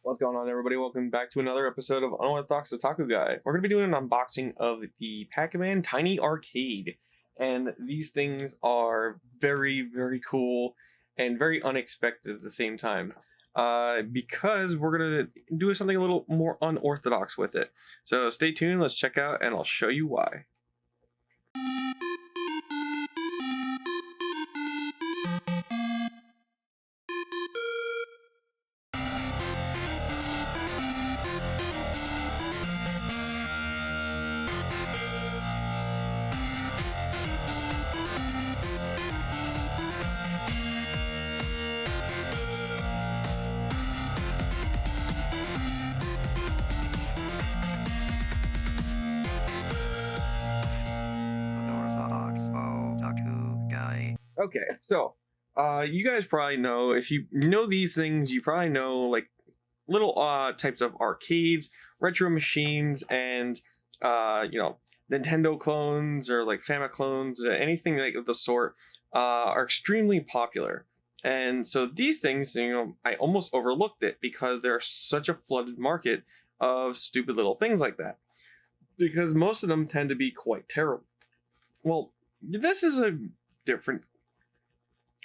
What's going on, everybody? Welcome back to another episode of Unorthodox Otaku Guy. We're going to be doing an unboxing of the Pac Man Tiny Arcade. And these things are very, very cool and very unexpected at the same time. Because we're going to do something a little more unorthodox with it. So stay tuned, let's check out, and I'll show you why. Okay, so you guys probably know, if you know these things, you probably know like little types of arcades, retro machines, and Nintendo clones or like Fama clones, anything like of the sort are extremely popular. And so these things, I almost overlooked it because there's such a flooded market of stupid little things like that. Because most of them tend to be quite terrible. Well, this is a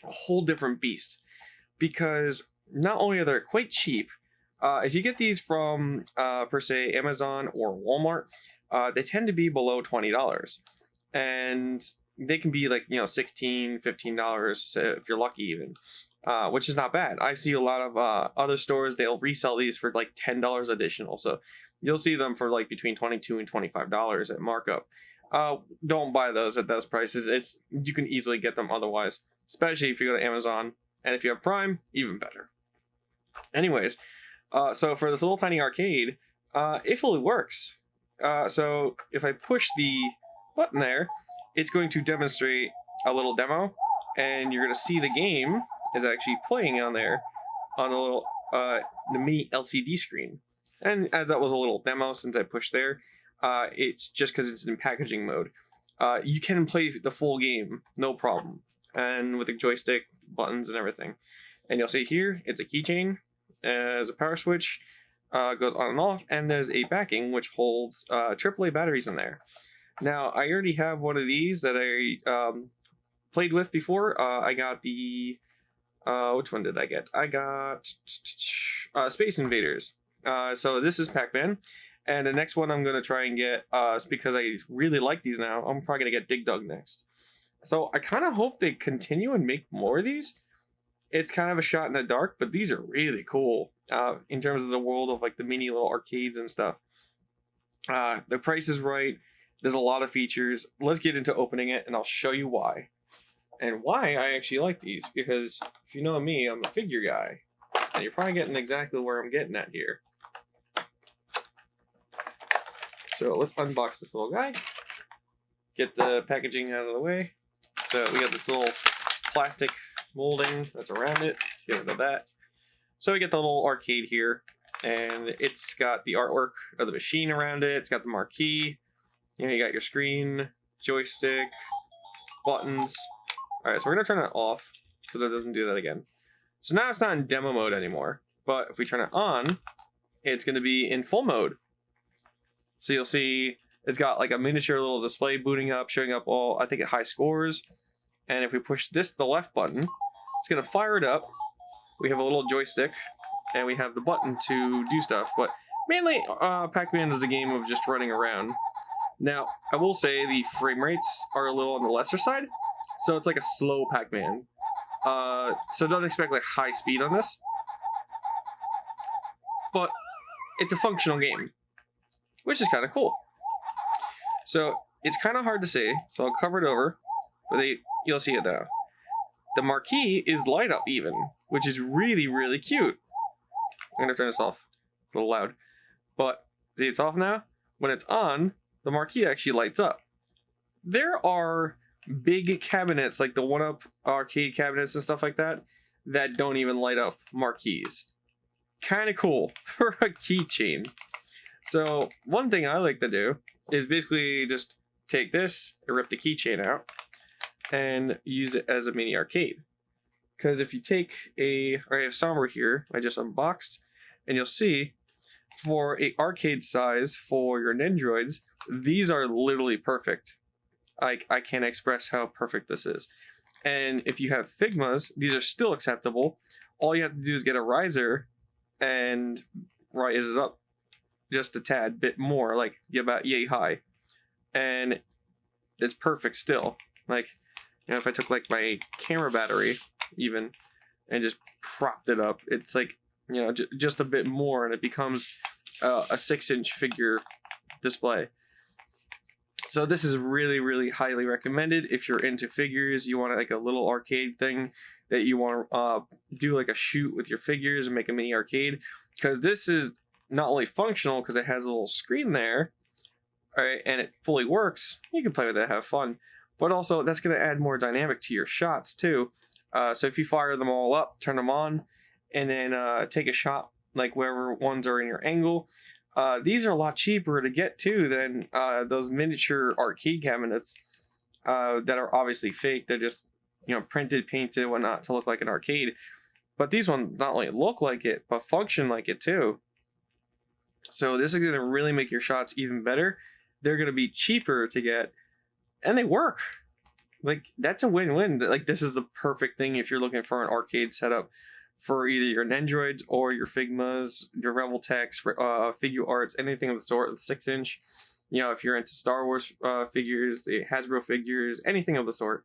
whole different beast, because not only are they quite cheap, if you get these from per se Amazon or Walmart, they tend to be below $20, and they can be like $16, $15 if you're lucky even, which is not bad. I see a lot of other stores, they'll resell these for like $10 additional, so you'll see them for like between $22 and $25 at markup. Don't buy those at those prices. You can easily get them otherwise, especially if you go to Amazon, and if you have Prime, even better. Anyways, so for this little tiny arcade, it fully works. So if I push the button there, it's going to demonstrate a little demo, and you're going to see the game is actually playing on there on a little the mini LCD screen. And as that was a little demo, since I pushed there, it's just because it's in packaging mode. You can play the full game, no problem, and with the joystick, buttons, and everything. And you'll see here, it's a keychain, there's a power switch, goes on and off, and there's a backing which holds AAA batteries in there. Now, I already have one of these that I played with before. I got the which one did I get? I got Space Invaders. So this is Pac Man. And the next one I'm going to try and get, because I really like these now, I'm probably going to get Dig Dug next. So I kind of hope they continue and make more of these. It's kind of a shot in the dark, but these are really cool in terms of the world of like the mini little arcades and stuff. The price is right. There's a lot of features. Let's get into opening it, and I'll show you why. And why I actually like these, because if you know me, I'm a figure guy. And you're probably getting exactly where I'm getting at here. So let's unbox this little guy, get the packaging out of the way. So we got this little plastic molding that's around it, get rid of that. So we get the little arcade here, and it's got the artwork of the machine around it, it's got the marquee, you got your screen, joystick, buttons. Alright, so we're going to turn it off so that it doesn't do that again. So now it's not in demo mode anymore, but if we turn it on, it's going to be in full mode. So you'll see it's got like a miniature little display booting up, showing up all, I think, at high scores. And if we push this, the left button, it's going to fire it up. We have a little joystick, and we have the button to do stuff. But mainly, Pac Man is a game of just running around. Now, I will say the frame rates are a little on the lesser side. So it's like a slow Pac Man. So don't expect like high speed on this. But it's a functional game, which is kind of cool. So it's kind of hard to say, so I'll cover it over, but you'll see it now. The marquee is light up even, which is really, really cute. I'm gonna turn this off. It's a little loud. But see, it's off now. When it's on, the marquee actually lights up. There are big cabinets, like the 1-Up arcade cabinets and stuff like that, that don't even light up marquees. Kind of cool for a keychain. So one thing I like to do is basically just take this, rip the keychain out, and use it as a mini arcade. Because if you take I have Somber here, I just unboxed, and you'll see for a arcade size for your Nendoroids, these are literally perfect. I can't express how perfect this is. And if you have Figmas, these are still acceptable. All you have to do is get a riser and rise it up just a tad bit more, like about yay high. And it's perfect still. Like, you know, if I took like my camera battery even and just propped it up, it's like, you know, just a bit more, and it becomes a 6-inch figure display. So this is really, really highly recommended if you're into figures. You want like a little arcade thing that you want to do like a shoot with your figures and make a mini arcade, because this is not only functional because it has a little screen there, right, and it fully works. You can play with it, have fun, but also that's going to add more dynamic to your shots too. So if you fire them all up, turn them on, and then take a shot like wherever ones are in your angle. These are a lot cheaper to get too than those miniature arcade cabinets that are obviously fake. They're just, you know, printed, painted, whatnot to look like an arcade. But these ones not only look like it, but function like it too. So this is going to really make your shots even better. They're going to be cheaper to get, and they work. Like, that's a win-win. Like, this is the perfect thing if you're looking for an arcade setup for either your Nendoroids or your Figmas, your Revoltechs, Figure Arts, anything of the sort, the 6-inch. You know, if you're into Star Wars figures, the Hasbro figures, anything of the sort.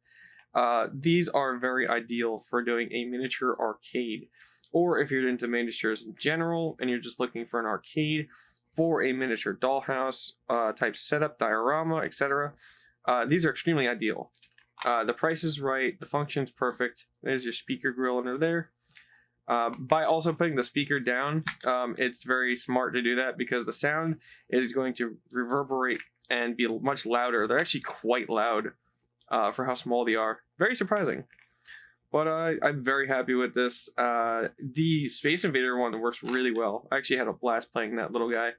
These are very ideal for doing a miniature arcade. Or if you're into miniatures in general and you're just looking for an arcade for a miniature dollhouse type setup, diorama, etc. These are extremely ideal. The price is right, the function's perfect. There's your speaker grill under there. By also putting the speaker down, it's very smart to do that because the sound is going to reverberate and be much louder. They're actually quite loud for how small they are. Very surprising. But I'm very happy with this. The Space Invader one works really well. I actually had a blast playing that little guy.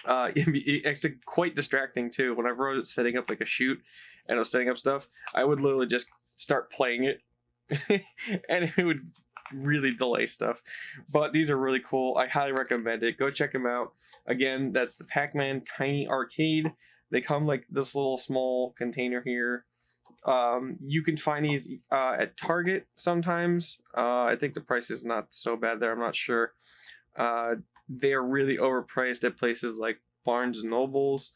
It's quite distracting too. Whenever I was setting up like a shoot and I was setting up stuff, I would literally just start playing it and it would really delay stuff. But these are really cool. I highly recommend it. Go check them out. Again, that's the Pac Man Tiny Arcade. They come like this little small container here. You can find these at Target sometimes. I think the price is not so bad there. I'm not sure. They are really overpriced at places like Barnes and Nobles.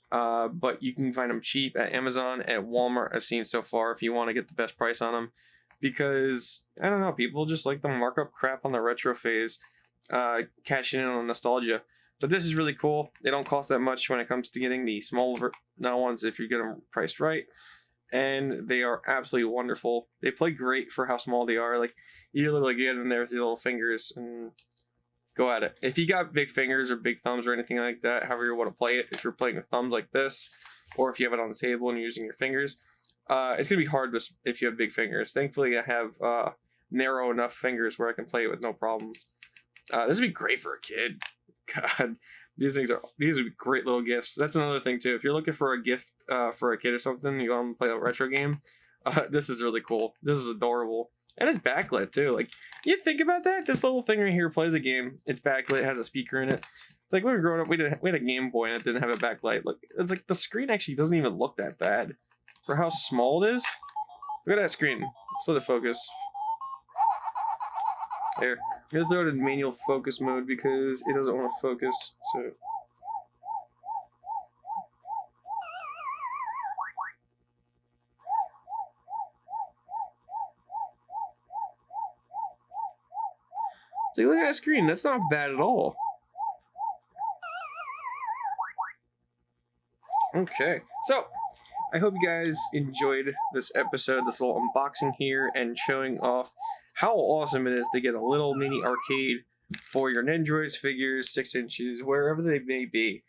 But you can find them cheap at Amazon, at Walmart, I've seen so far, if you want to get the best price on them. Because, I don't know, people just like the markup crap on the retro phase, cashing in on nostalgia. But this is really cool. They don't cost that much when it comes to getting the smaller ones if you get them priced right. And they are absolutely wonderful. They play great for how small they are. Like, you literally get in there with your little fingers and go at it. If you got big fingers or big thumbs or anything like that, however you want to play it, if you're playing with thumbs like this, or if you have it on the table and you're using your fingers, it's going to be hard if you have big fingers. Thankfully, I have narrow enough fingers where I can play it with no problems. This would be great for a kid. God, these would be great little gifts. That's another thing too. If you're looking for a gift for a kid or something, you want to play a retro game, this is really cool. This is adorable. And it's backlit too. Like, you think about that? This little thing right here plays a game. It's backlit, has a speaker in it. It's like when we were growing up, we had a Game Boy and it didn't have a backlight. Look, it's like the screen actually doesn't even look that bad for how small it is. Look at that screen. Let's let it focus. There. I'm gonna throw it in manual focus mode because it doesn't want to focus. So. So look at that screen. That's not bad at all. Okay, so I hope you guys enjoyed this episode, this little unboxing here, and showing off how awesome it is to get a little mini arcade for your Nendoroids figures, 6 inches, wherever they may be,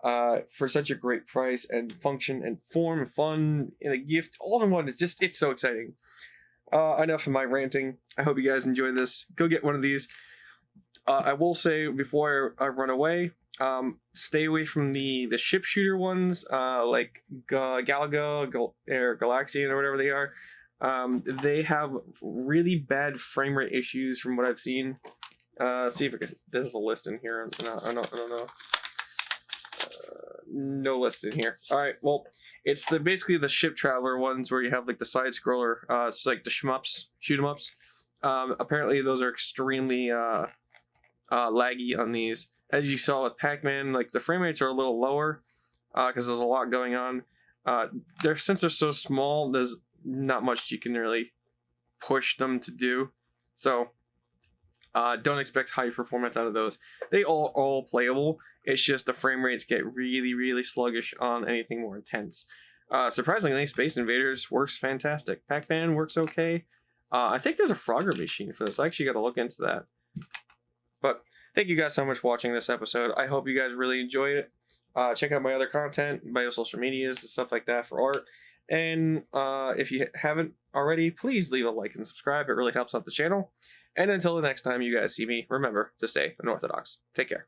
for such a great price and function and form and fun and a gift all in one. It's so exciting. Enough of my ranting. I hope you guys enjoy this. Go get one of these. I will say before I run away, stay away from the ship shooter ones, like Galaga or Galaxian or whatever they are. They have really bad frame rate issues from what I've seen. Let's see if there's a list in here. No, I don't know. No list in here. All right, well, it's basically the ship traveler ones where you have like the side scroller. It's like the shmups, shoot 'em ups. Apparently, those are extremely laggy on these. As you saw with Pac Man, like the frame rates are a little lower because there's a lot going on. Since they're so small, there's not much you can really push them to do. So don't expect high performance out of those. They all playable. It's just the frame rates get really, really sluggish on anything more intense. Surprisingly, Space Invaders works fantastic. Pac Man works okay. I think there's a Frogger machine for this. I actually got to look into that. But thank you guys so much for watching this episode. I hope you guys really enjoyed it. Check out my other content, my social medias, stuff like that for art. And if you haven't already, please leave a like and subscribe. It really helps out the channel. And until the next time you guys see me, remember to stay unorthodox. Take care.